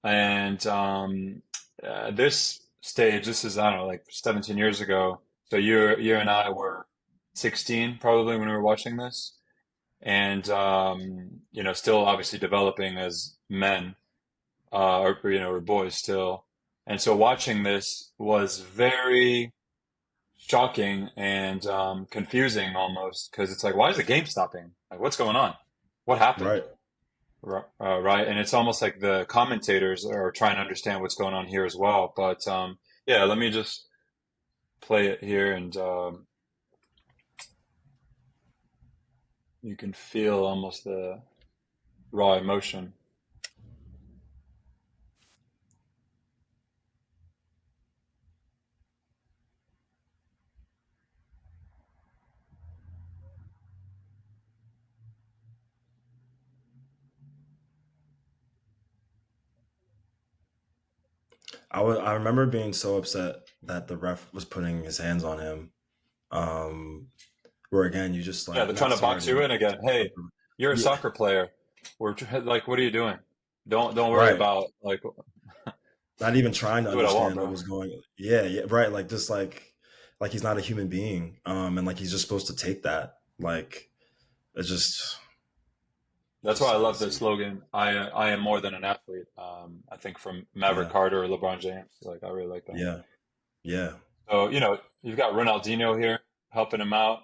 and this stage, this is I don't know, like 17 years ago. So you and I were 16 probably when we were watching this, and you know, still obviously developing as men, or you know, or boys still. And so watching this was very shocking and confusing almost because it's like, why is the game stopping? Like, what's going on? What happened?
Right.
Right. And it's almost like the commentators are trying to understand what's going on here as well. But yeah, let me just play it here and you can feel almost the raw emotion.
I remember being so upset that the ref was putting his hands on him. Um, where again, you just
Yeah,
like
they're trying
not
to
seeing
box
it.
you in again. Hey, you're a
Yeah.
soccer player. Like, what are you doing? Don't worry
Right.
about like
Not even trying to
do what I want,
understand what
bro.
was going. Yeah. Yeah. Right. Like just like he's not a human being. And like he's just supposed to take that. Like it's
That's why
just
I
sad to
love the
see.
slogan. I am more than an athlete. I think from Maverick
Yeah.
Carter or LeBron James. Like I really like that.
Yeah. Yeah.
So you know you've got Ronaldinho here helping him out.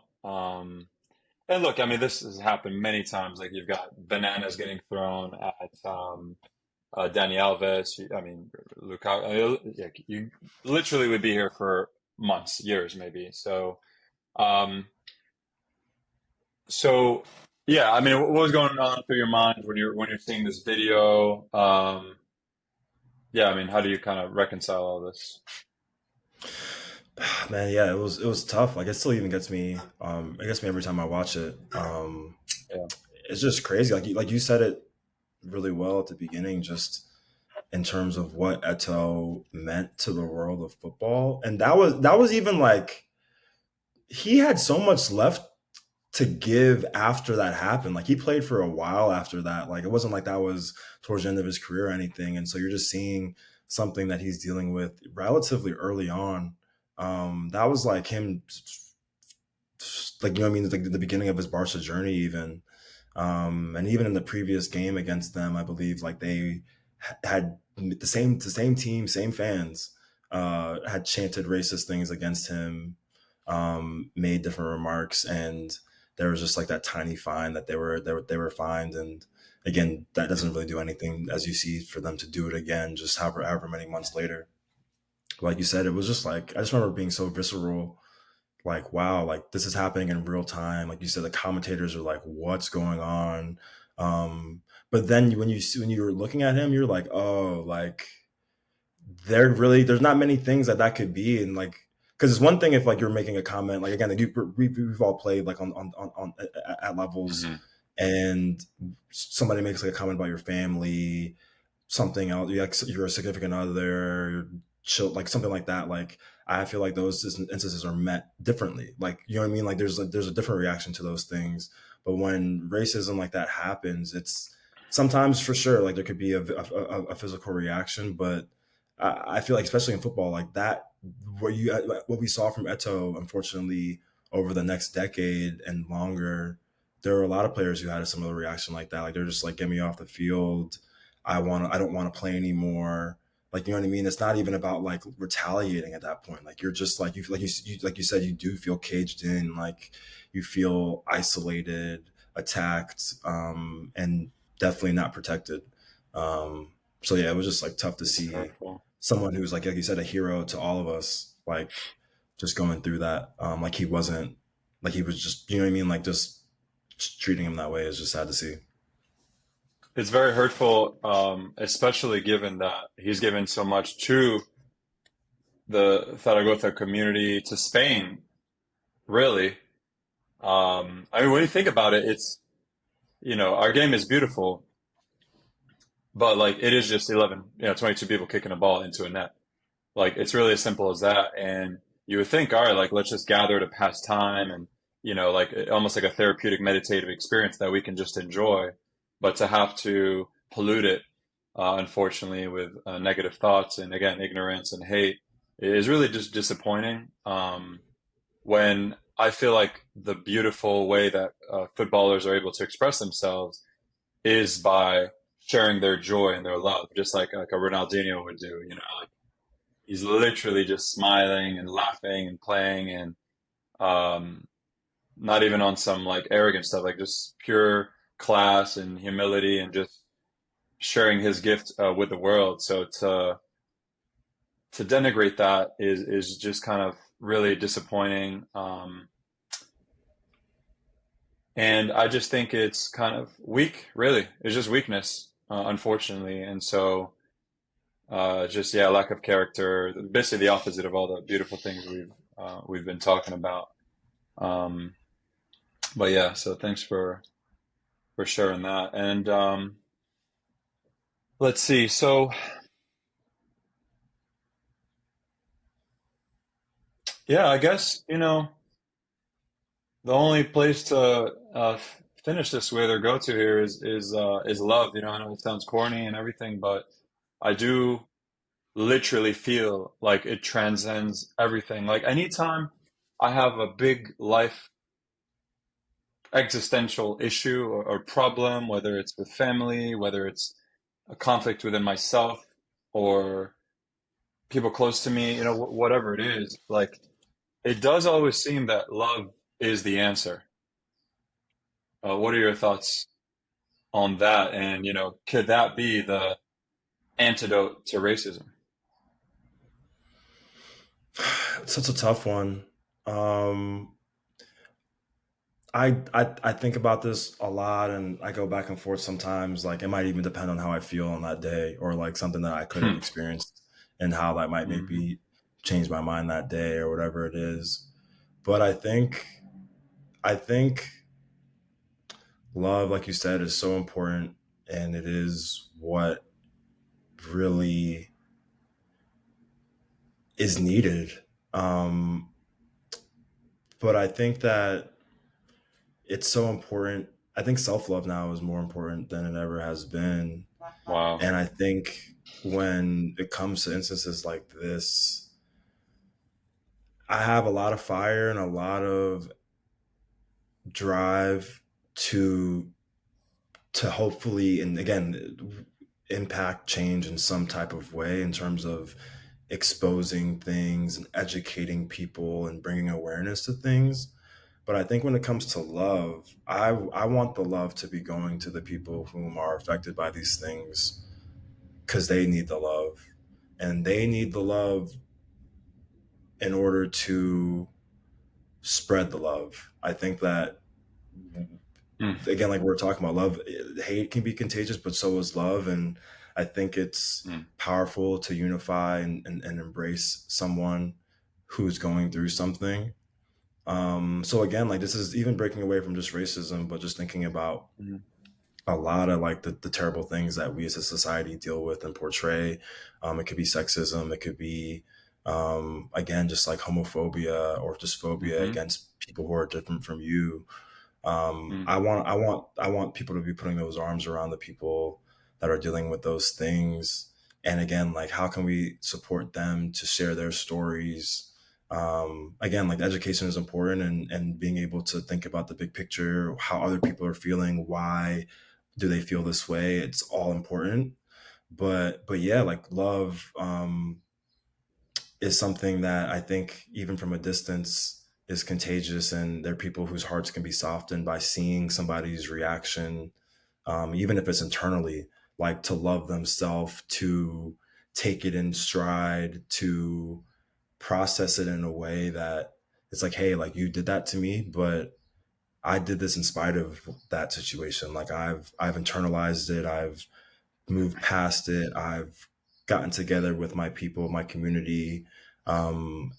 And look, I mean this has happened many times. Like you've got bananas getting thrown at Dani Alves. I mean Lukaku. I mean, yeah, you literally would be here for months, years, maybe. Um, so yeah, I mean, what was going on through your mind when you're seeing this video? Yeah, I mean, how do you kind of reconcile all this?
Man, yeah, it was tough. Like it still even gets me. It gets me every time I watch it.
Yeah,
It's just crazy. Like you said it really well at the beginning. Just in terms of what Eto meant to the world of football, and that was even like he had so much left to give after that happened. Like he played for a while after that. Like it wasn't like that was towards the end of his career or anything. And so you're just seeing something that he's dealing with relatively early on. That was like him, like, you know what I mean, like the beginning of his Barca journey, even. And even in the previous game against them, I believe like they had the same team, same fans, had chanted racist things against him, made different remarks, and there was just like that tiny fine that they were fined. And again, that doesn't really do anything, as you see, for them to do it again, just however many months later. Like you said, it was just like, I just remember being so visceral, like, wow, like this is happening in real time. Like you said, the commentators are like, what's going on? But then when you're looking at him, you're like, oh, like there's not many things that could be. And like, because it's one thing if like you're making a comment, like again, like we've all played like on at levels,
Hmm.
and somebody makes like a comment about your family, something else, like you're a significant other, like something like that. Like I feel like those instances are met differently. Like, you know what I mean? Like there's a different reaction to those things. But when racism like that happens, it's sometimes for sure like there could be a physical reaction, but I feel like especially in football like that, what we saw from Eto, unfortunately, over the next decade and longer, there were a lot of players who had a similar reaction like that. Like they're just like, get me off the field. I don't want to play anymore. Like, you know what I mean? It's not even about like retaliating at that point. Like you're just like like you said, you do feel caged in, like you feel isolated, attacked, and definitely not protected. So yeah, it was just like tough to
It's
see
hurtful.
someone who's like you said, a hero to all of us, like just going through that. Like he wasn't, like he was just, you know what I mean? Like just treating him that way is just sad to see.
It's very hurtful, especially given that he's given so much to the Zaragoza community, to Spain, really. I mean, when you think about it, it's, our game is beautiful, but like it is just 11, 22 people kicking a ball into a net. Like it's really as simple as that. And you would think, all right, like let's just gather to pass time and, like almost like a therapeutic meditative experience that we can just enjoy. But to have to pollute it, unfortunately, with negative thoughts and again, ignorance and hate is really just disappointing. When I feel like the beautiful way that footballers are able to express themselves is by sharing their joy and their love, just like a Ronaldinho would do, like he's literally just smiling and laughing and playing and um, not even on some like arrogant stuff, like just pure class and humility and just sharing his gift with the world. So to denigrate that is just kind of really disappointing. And I just think it's kind of weak, really. It's just weakness, unfortunately. And so just yeah, lack of character, basically the opposite of all the beautiful things we've been talking about. Um, but yeah, so thanks for sharing that. And let's see. So yeah, I guess the only place to finish this with or go to here is love. I know it sounds corny and everything, but I do literally feel like it transcends everything. Like anytime I have a big life existential issue or problem, whether it's with family, whether it's a conflict within myself or people close to me, whatever it is, like it does always seem that love is the answer. What are your thoughts on that? And, could that be the antidote to racism?
It's such a tough one. Um, I think about this a lot, and I go back and forth sometimes. Like it might even depend on how I feel on that day, or like something that I could have
Hmm.
experienced, and how that might make
Hmm.
me change my mind that day, or whatever it is. But I think love, like you said, is so important, and it is what really is needed. Um, but I think that it's so important. I think self love now is more important than it ever has been.
Wow.
And I think when it comes to instances like this, I have a lot of fire and a lot of drive to hopefully, and again, impact change in some type of way in terms of exposing things and educating people and bringing awareness to things. But I think when it comes to love, I want the love to be going to the people whom are affected by these things because they need the love, and they need the love in order to spread the love. I think that,
Mm,
again, like we are talking about, love, hate can be contagious, but so is love. And I think it's
mm,
powerful to unify and embrace someone who's going through something. So again, like this is even breaking away from just racism, but just thinking about
mm,
a lot of like the terrible things that we as a society deal with and portray. It could be sexism, it could be again just like homophobia or just phobia
mhm,
against people who are different from you.
mm,
I want people to be putting those arms around the people that are dealing with those things. And again, like how can we support them to share their stories? Again, like education is important, and being able to think about the big picture, how other people are feeling, why do they feel this way? It's all important. But yeah, like love is something that I think even from a distance is contagious, and there are people whose hearts can be softened by seeing somebody's reaction, even if it's internally, like to love themselves, to take it in stride, to process it in a way that it's like, hey, like you did that to me, but I did this in spite of that situation. Like I've internalized it. I've moved past it. I've gotten together with my people, my community,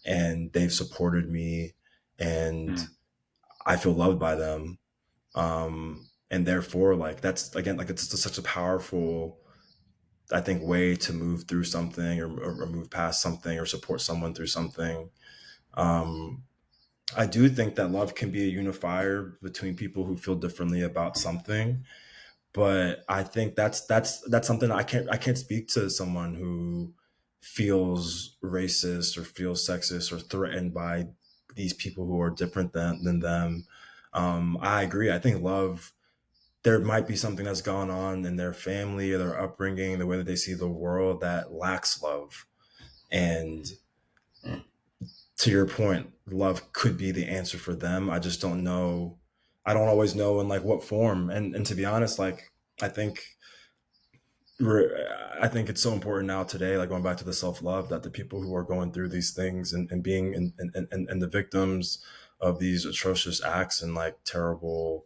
and they've supported me, and
mm,
I feel loved by them. And therefore, like that's again, like it's just such a powerful, I think, way to move through something, or move past something, or support someone through something. Um, I do think that love can be a unifier between people who feel differently about something, but I think that's something I can't speak to someone who feels racist or feels sexist or threatened by these people who are different than them. I agree. I think love, there might be something that's gone on in their family or their upbringing, the way that they see the world, that lacks love. And to your point, love could be the answer for them. I just don't know. I don't always know in like what form. And to be honest, like I think I think it's so important now today, like going back to the self love, that the people who are going through these things and being and the victims of these atrocious acts and like terrible,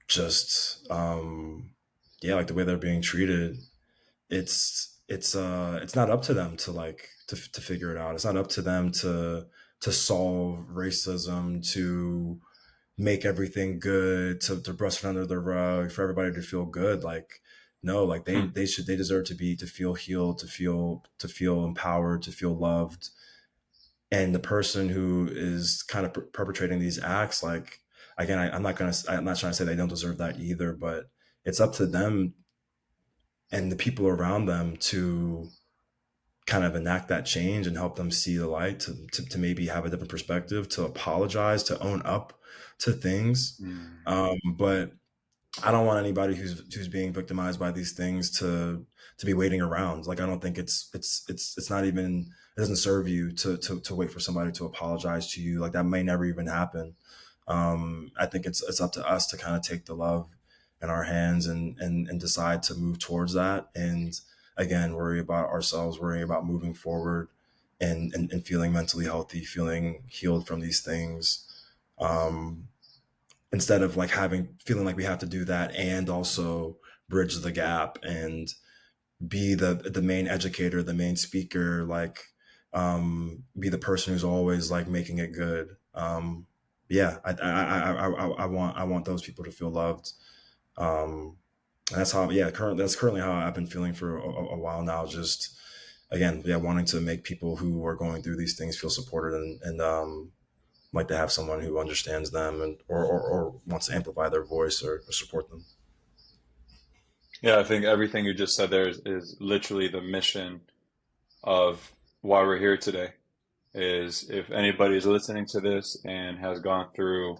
just yeah, like the way they're being treated, it's not up to them to like to figure it out. It's not up to them to solve racism, to make everything good, to brush it under the rug, for everybody to feel good. Like no, like
mm,
they deserve to feel healed, to feel empowered, to feel loved. And the person who is kind of perpetrating these acts, like again, I'm not trying to say they don't deserve that either, but it's up to them and the people around them to kind of enact that change and help them see the light, to maybe have a different perspective, to apologize, to own up to things.
mm,
But I don't want anybody who's being victimized by these things to be waiting around. Like I don't think it's not even, it doesn't serve you to wait for somebody to apologize to you. Like that may never even happen. I think it's up to us to kind of take the love in our hands and decide to move towards that. And again, worry about ourselves, worrying about moving forward, and feeling mentally healthy, feeling healed from these things. Um, Instead of like feeling like we have to do that and also bridge the gap and be the main educator, the main speaker, like be the person who's always like making it good. Yeah, I want those people to feel loved. And that's how, yeah, that's currently how I've been feeling for a while now. Just again, yeah, wanting to make people who are going through these things feel supported, and like to have someone who understands them, and or wants to amplify their voice, or support them.
yeah, I think everything you just said there is literally the mission of why we're here today. is if anybody's listening to this and has gone through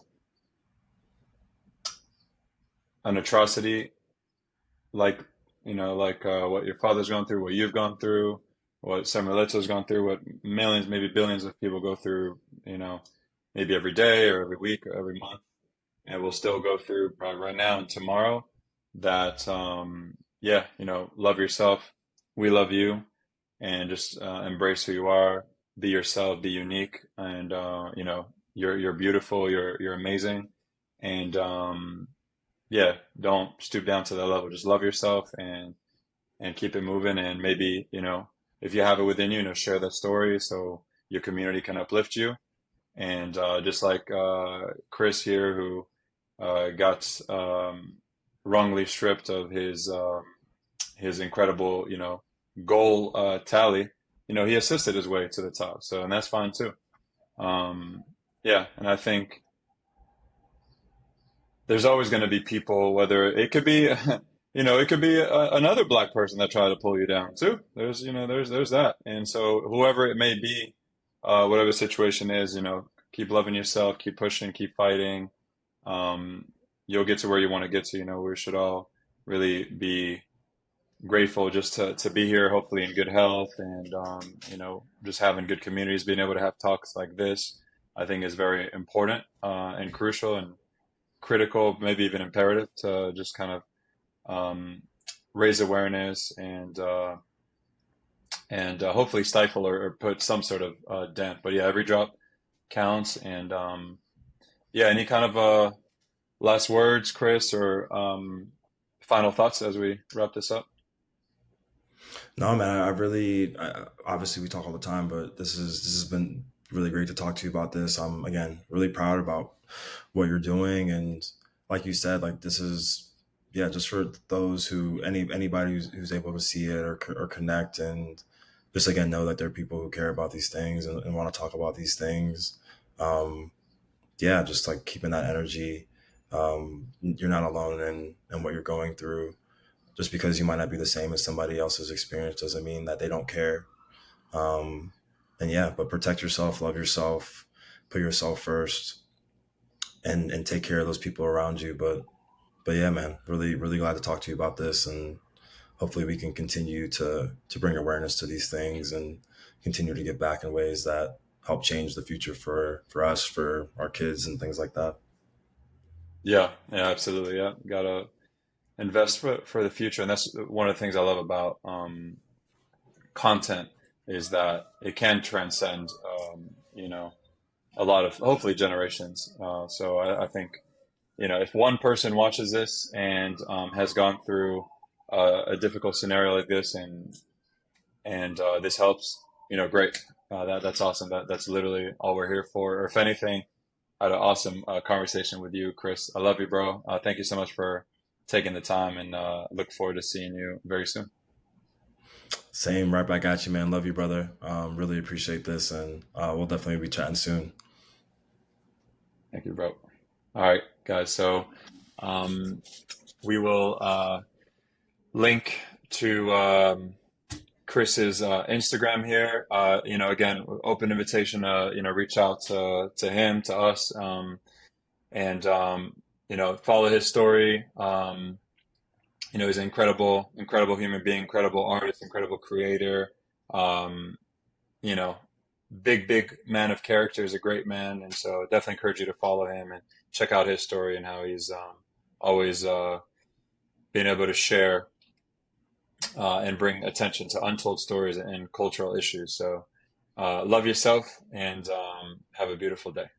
an atrocity like like what your father's gone through, what you've gone through, what Samuelito's gone through, what millions, maybe billions of people go through, maybe every day or every week or every month, and will still go through probably right now and tomorrow. That yeah, love yourself. We love you, and just embrace who you are. Be yourself. Be unique, and you're beautiful. You're amazing, and yeah, don't stoop down to that level. Just love yourself and keep it moving. And maybe, if you have it within you, share that story so your community can uplift you. And just like Chris here, who got wrongly stripped of his incredible, goal tally, he assisted his way to the top. So, and that's fine too. Yeah, and I think there's always going to be people, whether it could be, it could be another black person that tried to pull you down too. There's that. And so whoever it may be, whatever the situation is, keep loving yourself, keep pushing, keep fighting. Um, you'll get to where you want to get to. We should all really be grateful just to be here, hopefully in good health and, just having good communities, being able to have talks like this, I think is very important, and crucial and critical, maybe even imperative to just kind of um, raise awareness and hopefully stifle or put some sort of dent. But yeah, every drop counts. And yeah, any kind of last words, Chris, or final thoughts as we wrap this up?
No, man, obviously we talk all the time, but this has been really great to talk to you about this. I'm again really proud about what you're doing, and like you said, like this is yeah, just for those who anybody who's able to see it or connect, and just again know that there are people who care about these things and want to talk about these things. Um, yeah, just like keeping that energy. You're not alone in what you're going through. Just because you might not be the same as somebody else's experience doesn't mean that they don't care. Um, and yeah, but protect yourself, love yourself, put yourself first, and take care of those people around you. But yeah, man, really glad to talk to you about this, and hopefully we can continue to bring awareness to these things and continue to give back in ways that help change the future for us, for our kids, and things like that.
Yeah, yeah, absolutely. Yeah, gotta invest for the future, and that's one of the things I love about content is that it can transcend, a lot of hopefully generations. So I think if one person watches this and has gone through a difficult scenario like this, and this helps, great. That's awesome. That's literally all we're here for. Or if anything, I had an awesome conversation with you, Chris. I love you, bro. Thank you so much for taking the time, and look forward to seeing you very soon.
Same, right back at you, man. Love you, brother. Really appreciate this, and we'll definitely be chatting soon.
Thank you, bro. All right, guys. So um, we will link to Chris's Instagram here. Again, open invitation. Reach out to him, to us, and follow his story. He's an incredible, incredible human being, incredible artist, incredible creator. Um, you know, big man of character, is a great man, and so definitely encourage you to follow him and check out his story and how he's always being able to share and bring attention to untold stories and cultural issues. So love yourself and have a beautiful day.